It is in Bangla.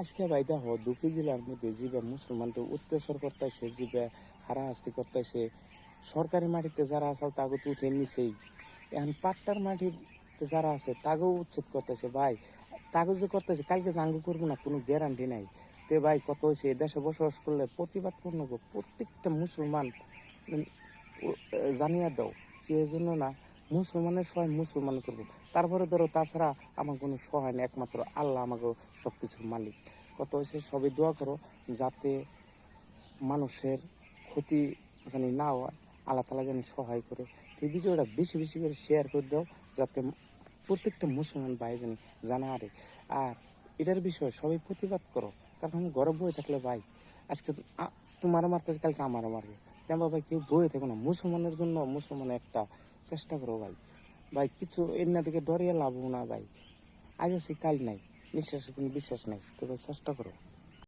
আজকে ভাই দেখো দুঃখী জেলার মধ্যে যেভাবে মুসলমানদের অত্যাচার করতেছে, যেভাবে হারাহাস্তি করতেছে, সরকারি মাটিতে যারা আছে তাকে তো উঠে নিছেই, এখন পাট্টার মাটিতে যারা আছে তাকেও উচ্ছেদ করতেছে ভাই। তাকে যে করতেছে কালকে জাঙ্গু করবো না কোনো গ্যারান্টি নাই। তে ভাই কত হয়েছে দেশে বসবাস করলে প্রতিবাদ করবো প্রত্যেকটা মুসলমান জানিয়ে দাও কি এর জন্য না মুসলমানের সহায় মুসলমান করবো। তারপরে ধরো তাছাড়া আমার কোনো সহায় নেই, একমাত্র আল্লাহ আমাকে সব কিছুর মালিক। কত হয়েছে সবাই দোয়া করো যাতে মানুষের ক্ষতি জানি না হয়, আল্লাহ তালা জানি সহায় করে। এই ভিডিওটা বেশি বেশি করে শেয়ার করে দাও যাতে প্রত্যেকটা মুসলমান ভাই জানি জানা আরে। আর এটার বিষয়ে সবাই প্রতিবাদ করো, কারণ ঘরে বয়ে থাকলে ভাই আজকে তোমার মারতেছে কালকে আমারও মারবে। তেমন ভাই কেউ বয়ে থাকো না, মুসলমানের জন্য মুসলমানের একটা চেষ্টা করো ভাই। ভাই কিছু এর না দিকে ডরিয়ে লাভ না ভাই, আজ আছে কাল নাই, নিঃশ্বাস কোনো বিশ্বাস নাই, তবে চেষ্টা করো।